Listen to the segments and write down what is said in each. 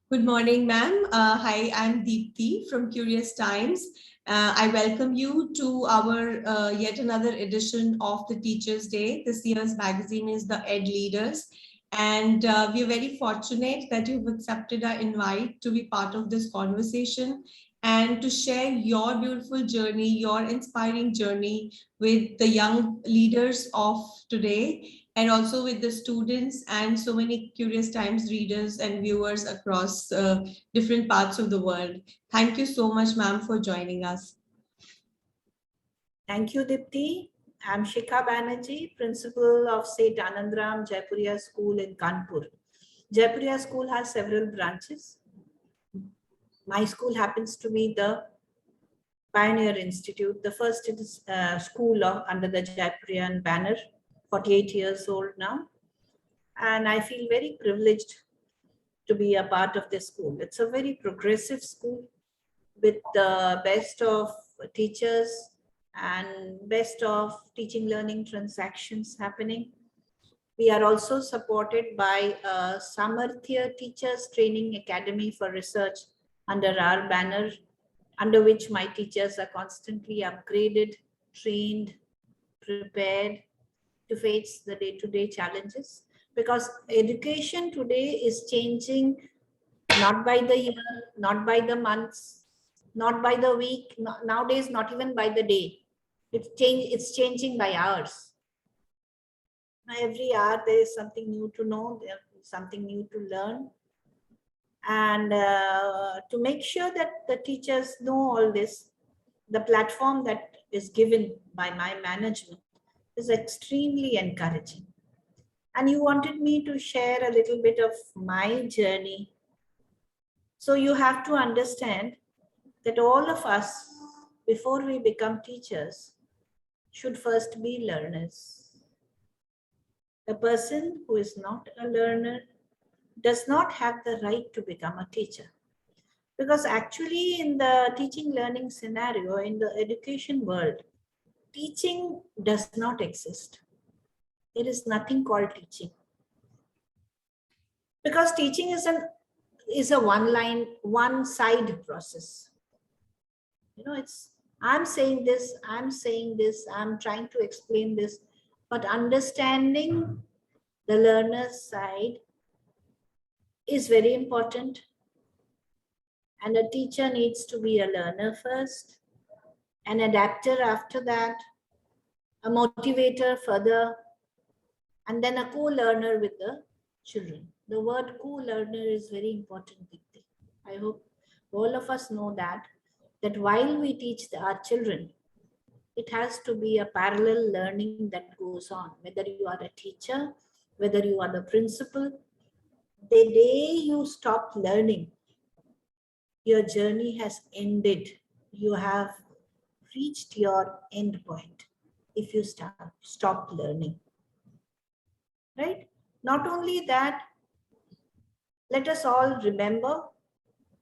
Good morning, ma'am. Hi, I'm Deepthi from Curious Times. I welcome you to our yet another edition of the Teachers' Day. This year's magazine is the Ed Leaders. And we are very fortunate that you've accepted our invite to be part of this conversation and to share your beautiful journey, your inspiring journey with the young leaders of today and also with the students and so many Curious Times readers and viewers across different parts of the world. Thank you so much, ma'am, for joining us. Thank you, Deepthi. I'm Shikha Banarjee, principal of St. Anandram, Jaipuria School in Kanpur. Jaipuria School has several branches. My school happens to be the Pioneer Institute, the first school under the Jaipurian banner, 48 years old now. And I feel very privileged to be a part of this school. It's a very progressive school with the best of teachers and best of teaching learning transactions happening. We are also supported by Samarthya Teachers Training Academy for Research under our banner, under which my teachers are constantly upgraded, trained, prepared to face the day-to-day challenges. Because education today is changing not by the year, not by the months, not by the week, nowadays not even by the day. It's changing by hours. Every hour there is something new to know, there is something new to learn. And to make sure that the teachers know all this, the platform that is given by my management is extremely encouraging. And you wanted me to share a little bit of my journey. So you have to understand that all of us, before we become teachers, should first be learners. A person who is not a learner does not have the right to become a teacher. Because actually in the teaching learning scenario, in the education world, teaching does not exist. There is nothing called teaching. Because teaching is a one-side process. You know, I'm saying this, I'm trying to explain this, but understanding the learner's side is very important. And a teacher needs to be a learner first, an adapter after that, a motivator further, and then a co-learner with the children. The word co-learner is very important. I hope all of us know that while we teach our children, it has to be a parallel learning that goes on, whether you are a teacher, whether you are the principal. The day you stop learning, your journey has ended. You have reached your end point if you stop learning. Right? Not only that, let us all remember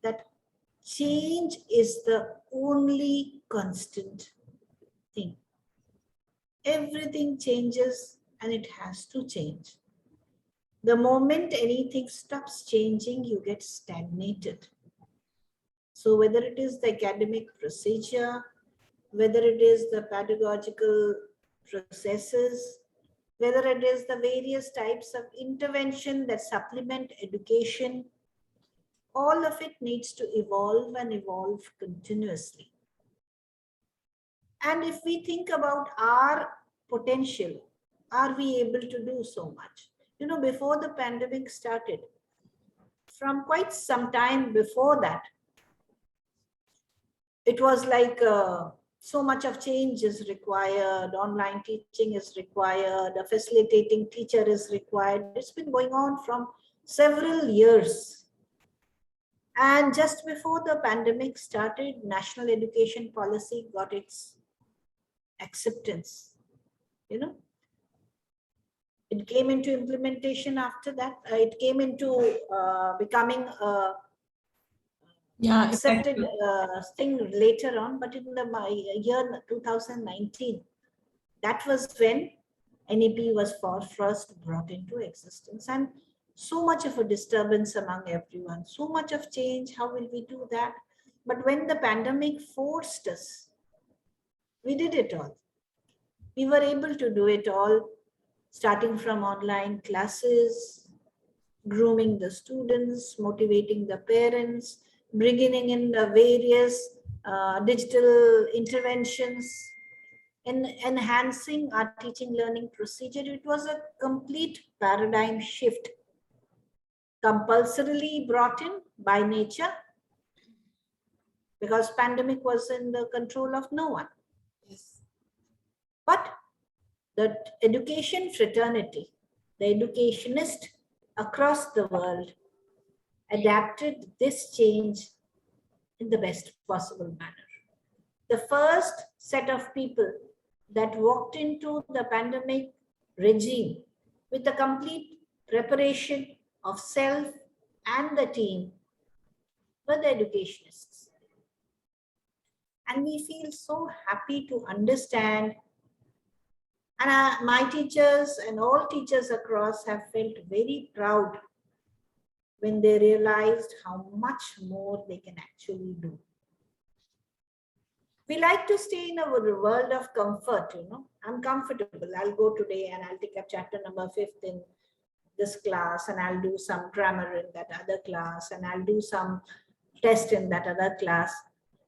that change is the only constant thing. Everything changes and it has to change. The moment anything stops changing, you get stagnated. So whether it is the academic procedure, whether it is the pedagogical processes, whether it is the various types of intervention that supplement education, all of it needs to evolve and evolve continuously. And if we think about our potential, are we able to do so much? You know, before the pandemic started, from quite some time before that, it was like so much of change is required, online teaching is required, a facilitating teacher is required. It's been going on from several years. And just before the pandemic started, national education policy got its acceptance. You know, it came into implementation after that. It came into becoming a accepted thing later on, but in the year 2019, that was when NEP was first brought into existence. And So much of a disturbance among everyone, so much of change. How will we do that? But when the pandemic forced us, we did it all. We were able to do it all, starting from online classes, grooming the students, motivating the parents, bringing in the various digital interventions, and enhancing our teaching learning procedure. It was a complete paradigm shift, compulsorily brought in by nature, because pandemic was in the control of no one. Yes. But the education fraternity, the educationist across the world, adapted this change in the best possible manner. The first set of people that walked into the pandemic regime with a complete preparation of self and the team were the educationists. And we feel so happy to understand. And my teachers and all teachers across have felt very proud when they realized how much more they can actually do. We like to stay in a world of comfort, I'm comfortable. I'll go today and I'll take up chapter number 5th in this class, and I'll do some grammar in that other class, and I'll do some test in that other class.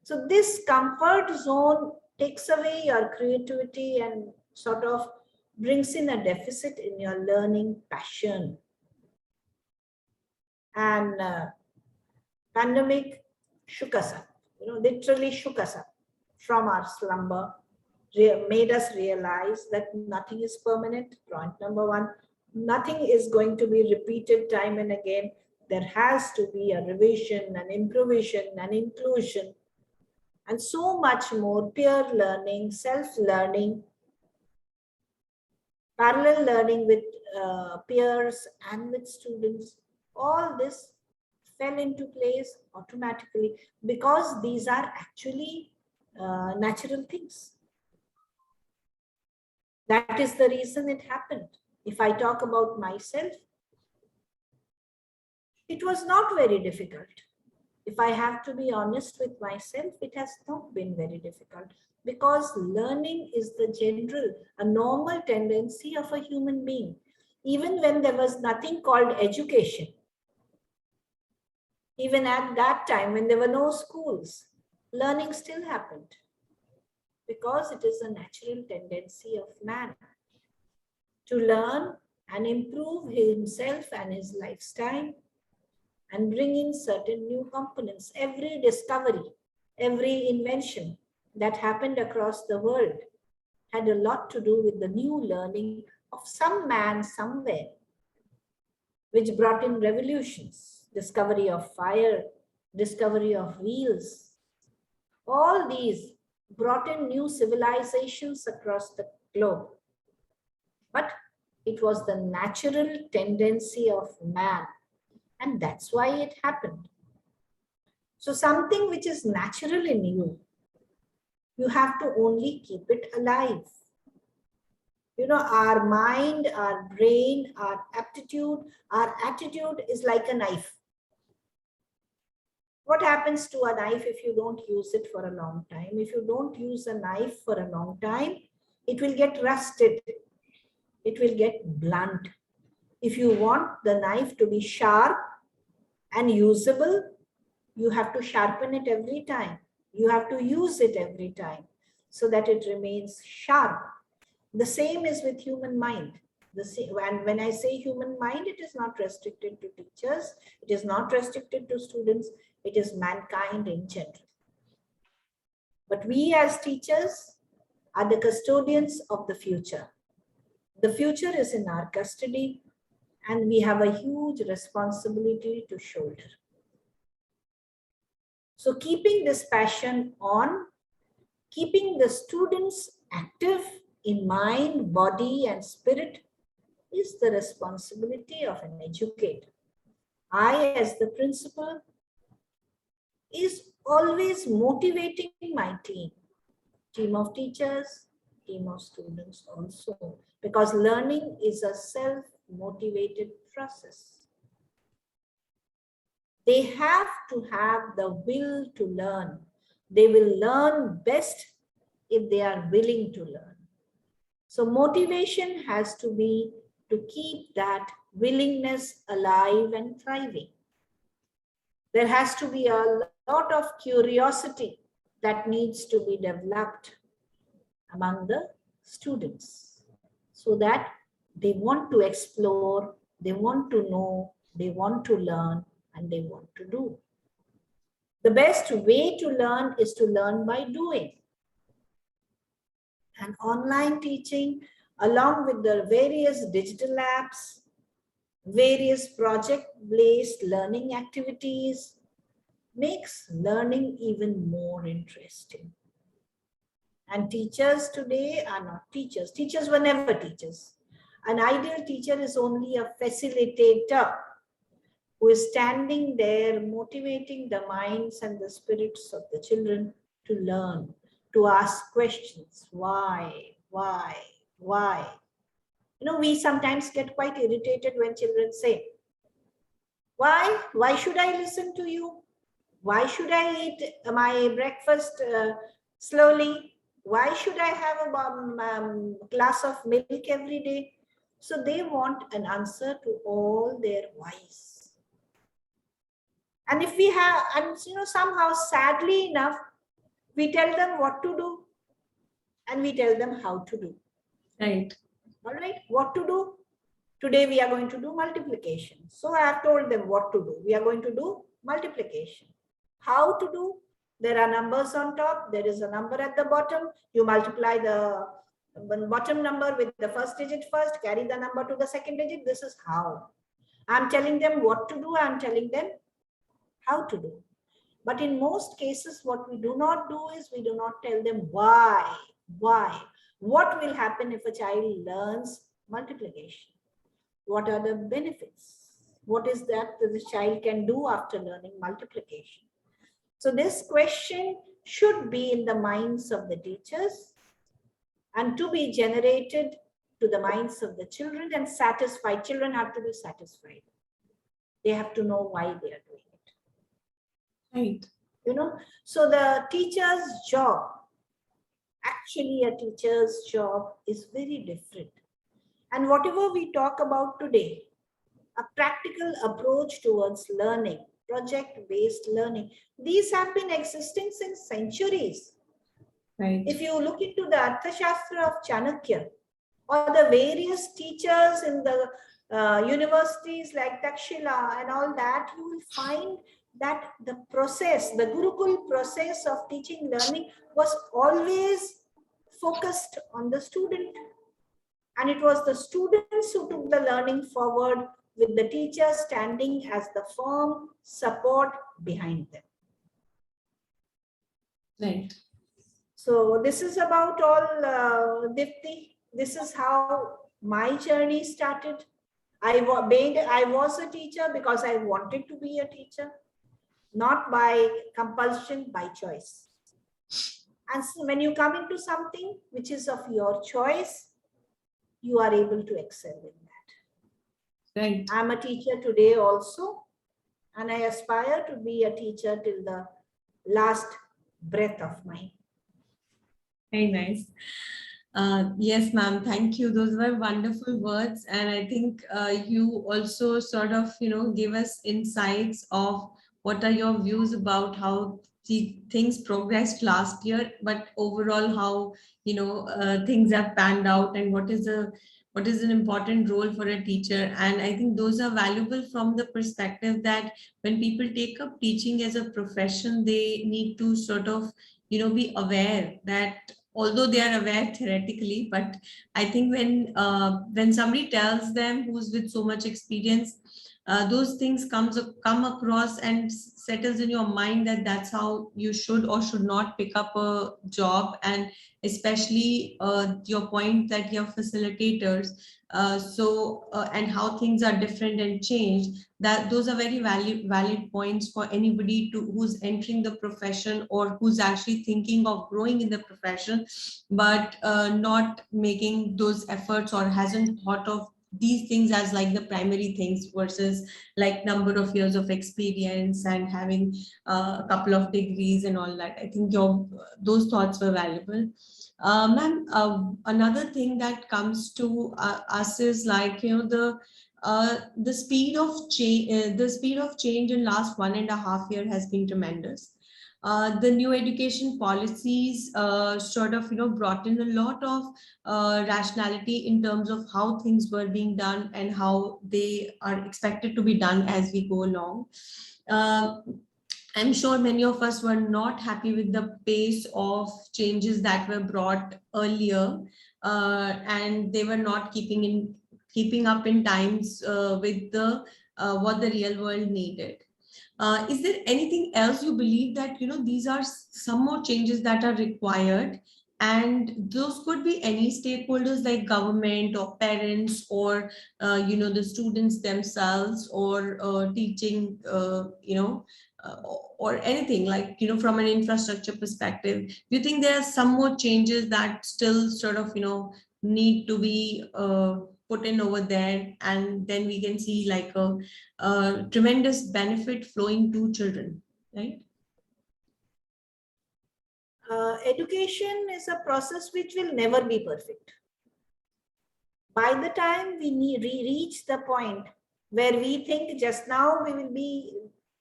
So this comfort zone takes away your creativity and sort of brings in a deficit in your learning passion. And pandemic shook us up, literally shook us up from our slumber, made us realize that nothing is permanent. Point number one, nothing is going to be repeated time and again. There has to be a revision, an improvisation, an inclusion, and so much more peer learning, self-learning, parallel learning with peers and with students. All this fell into place automatically because these are actually natural things. That is the reason it happened. If I talk about myself, it was not very difficult. If I have to be honest with myself, it has not been very difficult, because learning is the general, a normal tendency of a human being. Even when there was nothing called education, even at that time when there were no schools, learning still happened, because it is a natural tendency of man to learn and improve himself and his lifestyle and bring in certain new components. Every discovery, every invention that happened across the world had a lot to do with the new learning of some man somewhere, which brought in revolutions, discovery of fire, discovery of wheels. All these brought in new civilizations across the globe. But it was the natural tendency of man, and that's why it happened. So something which is natural in you, you have to only keep it alive. Our mind, our brain, our aptitude, our attitude is like a knife. What happens to a knife if you don't use it for a long time? If you don't use a knife for a long time, it will get rusted. It will get blunt. If you want the knife to be sharp and usable, you have to sharpen it every time. You have to use it every time so that it remains sharp. The same is with human mind. And when I say human mind, it is not restricted to teachers. It is not restricted to students. It is mankind in general. But we as teachers are the custodians of the future. The future is in our custody, and we have a huge responsibility to shoulder. So keeping this passion on, keeping the students active in mind, body, and spirit is the responsibility of an educator. I, as the principal, is always motivating my team of teachers, team of students also, because learning is a self-motivated process. They have to have the will to learn. They will learn best if they are willing to learn. So motivation has to be to keep that willingness alive and thriving. There has to be a lot of curiosity that needs to be developed among the students so that they want to explore, they want to know, they want to learn, and they want to do. The best way to learn is to learn by doing. And online teaching, along with the various digital apps, various project-based learning activities, makes learning even more interesting. And teachers today are not teachers. Teachers were never teachers. An ideal teacher is only a facilitator who is standing there motivating the minds and the spirits of the children to learn, to ask questions. Why? You know, we sometimes get quite irritated when children say, why? Why should I listen to you? Why should I eat my breakfast slowly? Why should I have a glass of milk every day? So they want an answer to all their whys. And if we have, and you know, somehow sadly enough, we tell them what to do and we tell them how to do. Right. All right, what to do? Today we are going to do multiplication. So I have told them what to do. We are going to do multiplication. How to do? There are numbers on top. There is a number at the bottom. You multiply the bottom number with the first digit first, carry the number to the second digit. This is how. I'm telling them what to do. I'm telling them how to do. But in most cases, what we do not do is we do not tell them why. Why? What will happen if a child learns multiplication? What are the benefits? What is that the child can do after learning multiplication? So this question should be in the minds of the teachers and to be generated to the minds of the children and satisfied. Children have to be satisfied. They have to know why they are doing it. Right. You know, so the teacher's job, actually a teacher's job is very different. And whatever we talk about today, a practical approach towards learning, project-based learning, these have been existing since centuries. Right. If you look into the Arthashastra of Chanakya or the various teachers in the universities like Takshila and all that, you will find that the process, the Gurukul process of teaching learning was always focused on the student. And it was the students who took the learning forward with the teacher standing as the firm support behind them. Right. So this is about all, Dipti. This is how my journey started. I was a teacher because I wanted to be a teacher, not by compulsion, by choice. And so when you come into something which is of your choice, you are able to excel in that. Right. I'm a teacher today also, and I aspire to be a teacher till the last breath of mine. Very nice. Yes, ma'am. Thank you. Those were wonderful words. And I think you also sort of, give us insights of what are your views about how the things progressed last year, but overall how, things have panned out and what is an important role for a teacher. And I think those are valuable from the perspective that when people take up teaching as a profession, they need to sort of, be aware that although they are aware theoretically, but I think when somebody tells them who's with so much experience, those things come across and settles in your mind that that's how you should or should not pick up a job. And especially your point that you're facilitators, and how things are different and changed, that those are very valid points for anybody who's entering the profession or who's actually thinking of growing in the profession, but not making those efforts or hasn't thought of these things as like the primary things versus like number of years of experience and having a couple of degrees and all that. I think your those thoughts were valuable. Ma'am, another thing that comes to us is like, the speed of change. The speed of change in last 1.5 year has been tremendous. The new education policies sort of brought in a lot of rationality in terms of how things were being done and how they are expected to be done as we go along. Uh, I'm sure many of us were not happy with the pace of changes that were brought earlier, and they were not keeping up in times with the what the real world needed. Is there anything else you believe that these are some more changes that are required, and those could be any stakeholders like government or parents or the students themselves or teaching or anything like from an infrastructure perspective? Do you think there are some more changes that still sort of need to be put in over there, and then we can see like a tremendous benefit flowing to children, right? Education is a process which will never be perfect. By the time we reach the point where we think just now we will be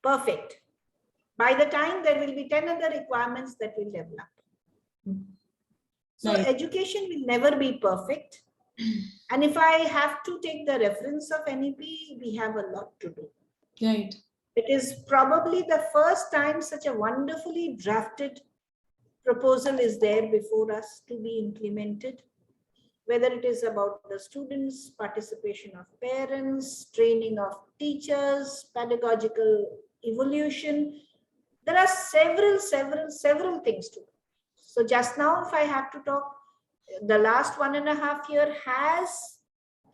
perfect, by the time there will be 10 other requirements that will develop. So Right. education will never be perfect. And if I have to take the reference of NEP, we have a lot to do. Right. It is probably the first time such a wonderfully drafted proposal is there before us to be implemented, whether it is about the students, participation of parents, training of teachers, pedagogical evolution. There are several things to do. So just now, if I have to talk, the last 1.5 years has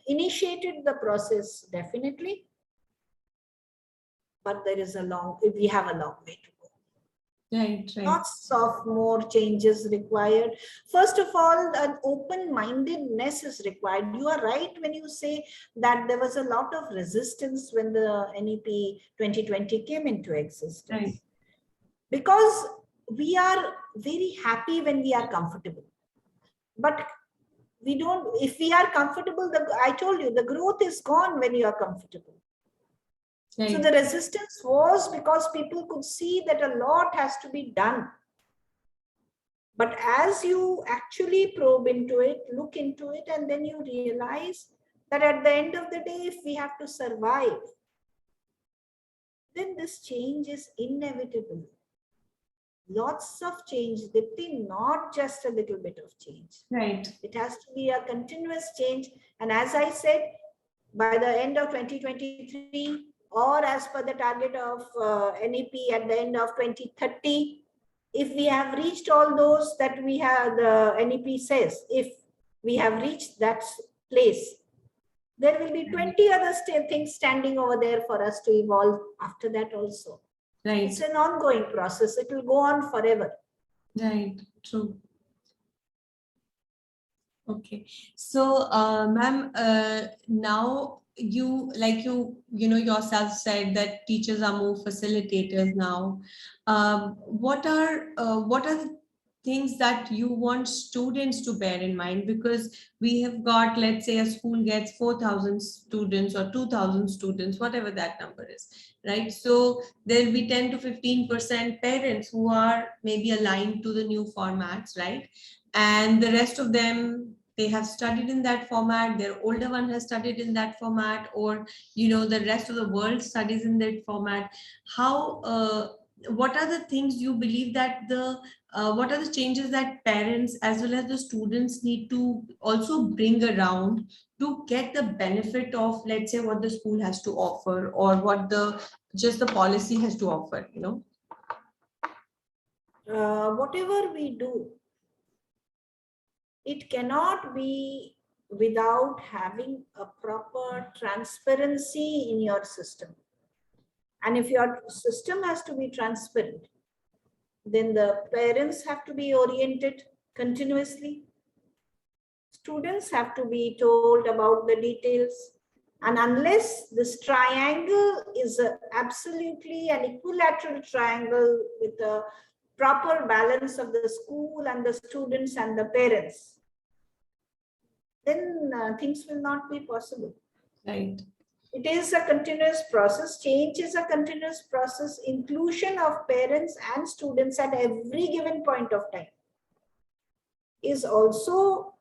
initiated the process, definitely. But we have a long way to go. Right. Lots of more changes required. First of all, an open-mindedness is required. You are right when you say that there was a lot of resistance when the NEP 2020 came into existence. Right. Because we are very happy when we are comfortable. But we don't, if we are comfortable, I told you, the growth is gone when you are comfortable. Right. So the resistance was because people could see that a lot has to be done. But as you actually probe into it, look into it, and then you realize that at the end of the day, if we have to survive, then this change is inevitable. Lots of change, Dipti, not just a little bit of change. Right. It has to be a continuous change. And as I said, by the end of 2023, or as per the target of NEP at the end of 2030, if we have reached all those that we have, the NEP says, if we have reached that place, there will be 20 other things standing over there for us to evolve after that also. Right. It's an ongoing process. It will go on forever. Right. True. Okay. So, ma'am, now you yourself said that teachers are more facilitators now. What are the things that you want students to bear in mind? Because we have got, let's say, a school gets 4,000 students or 2,000 students, whatever that number is, right? So there'll be 10 to 15% parents who are maybe aligned to the new formats, right? And the rest of them, they have studied in that format, their older one has studied in that format, or the rest of the world studies in that format. How what are the things you believe that what are the changes that parents as well as the students need to also bring around to get the benefit of, let's say, what the school has to offer or what the policy has to offer? Whatever we do, it cannot be without having a proper transparency in your system. And if your system has to be transparent, then the parents have to be oriented continuously. Students have to be told about the details. And unless this triangle is absolutely an equilateral triangle with a proper balance of the school and the students and the parents, then things will not be possible. Right. It is a continuous process. Change is a continuous process. Inclusion of parents and students at every given point of time is also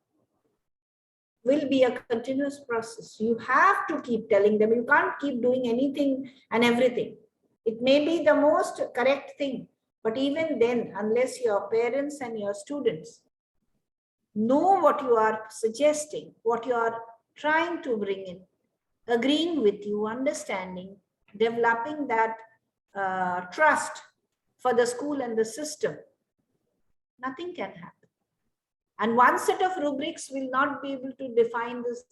will be a continuous process. You have to keep telling them. You can't keep doing anything and everything. It may be the most correct thing, but even then, unless your parents and your students know what you are suggesting, what you are trying to bring in, agreeing with you, understanding, developing that trust for the school and the system, nothing can happen. And one set of rubrics will not be able to define this.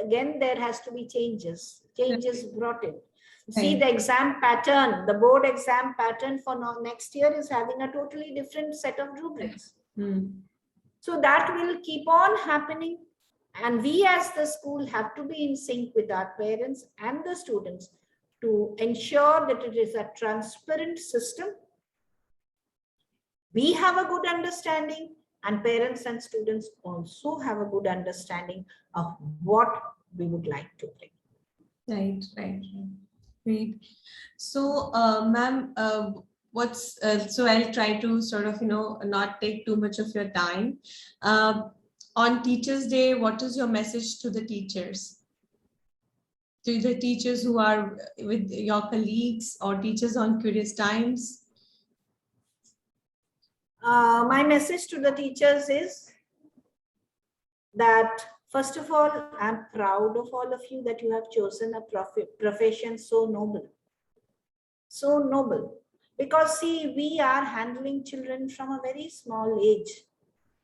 Again, there has to be changes brought in. See, the exam pattern, the board exam pattern for next year is having a totally different set of rubrics. So that will keep on happening. And we as the school have to be in sync with our parents and the students to ensure that it is a transparent system. We have a good understanding, and parents and students also have a good understanding of what we would like to bring. Right. Great. So, ma'am, so I'll try to sort of, not take too much of your time. On Teachers' Day, what is your message to the teachers? To the teachers who are with your colleagues or teachers on Curious Times? My message to the teachers is that, first of all, I'm proud of all of you that you have chosen a profession so noble. So noble. Because see, we are handling children from a very small age.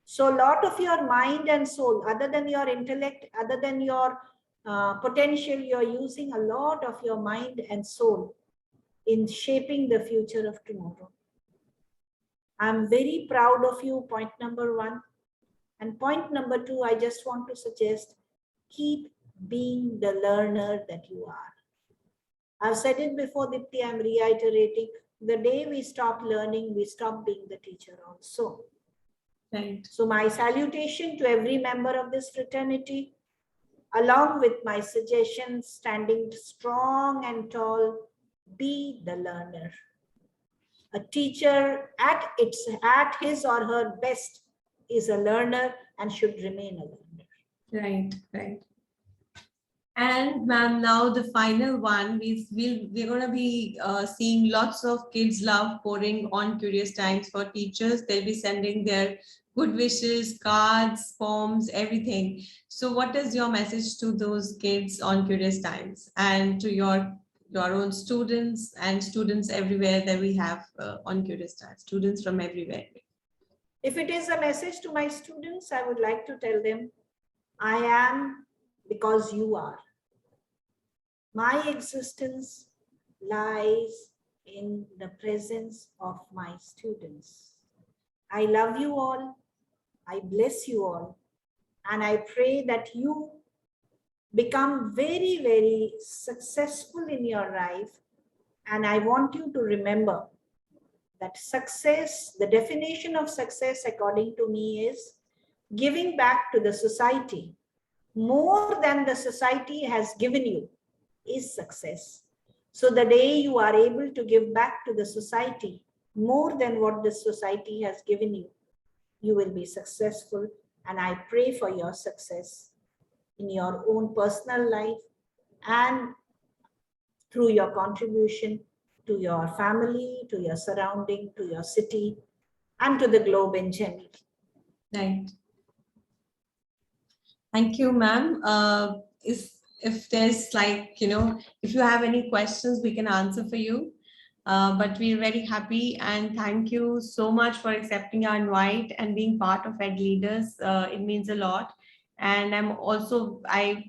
So a lot of your mind and soul, other than your intellect, other than your potential, you're using a lot of your mind and soul in shaping the future of tomorrow. I'm very proud of you, point number one. And point number two, I just want to suggest, keep being the learner that you are. I've said it before, Dipti, I'm reiterating, the day we stop learning, we stop being the teacher also. Right. So my salutation to every member of this fraternity, along with my suggestions, standing strong and tall, be the learner. A teacher at his or her best is a learner and should remain a learner. Right. And ma'am, now the final one, we're going to be seeing lots of kids love pouring on Curious Times for teachers. They'll be sending their good wishes, cards, poems, everything. So what is your message to those kids on Curious Times and to your own students and students everywhere that we have on Curious Times, students from everywhere? If it is a message to my students, I would like to tell them, I am because you are. My existence lies in the presence of my students. I love you all. I bless you all. And I pray that you become very, very successful in your life. And I want you to remember that success, the definition of success according to me is giving back to the society more than the society has given you is success. So the day you are able to give back to the society more than what the society has given you, you will be successful. And I pray for your success in your own personal life and through your contribution to your family, to your surrounding, to your city, and to the globe in general. Right. Thank you, ma'am. If there's if you have any questions, we can answer for you. But we're very happy and thank you so much for accepting our invite and being part of Ed Leaders. It means a lot. And I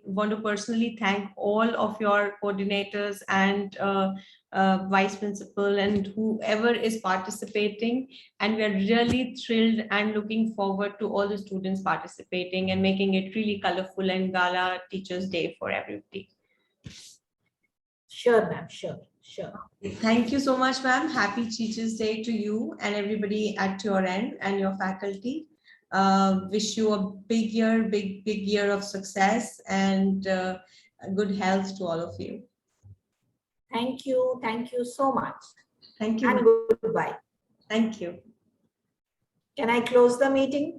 want to personally thank all of your coordinators and vice principal and whoever is participating. And we are really thrilled and looking forward to all the students participating and making it really colorful and gala Teachers' Day for everybody. Sure, ma'am. Sure. Thank you so much, ma'am. Happy Teachers Day to you and everybody at your end and your faculty. Wish you a big year, big year of success and good health to all of you. Thank you. Thank you so much. Thank you. And goodbye. Thank you. Can I close the meeting?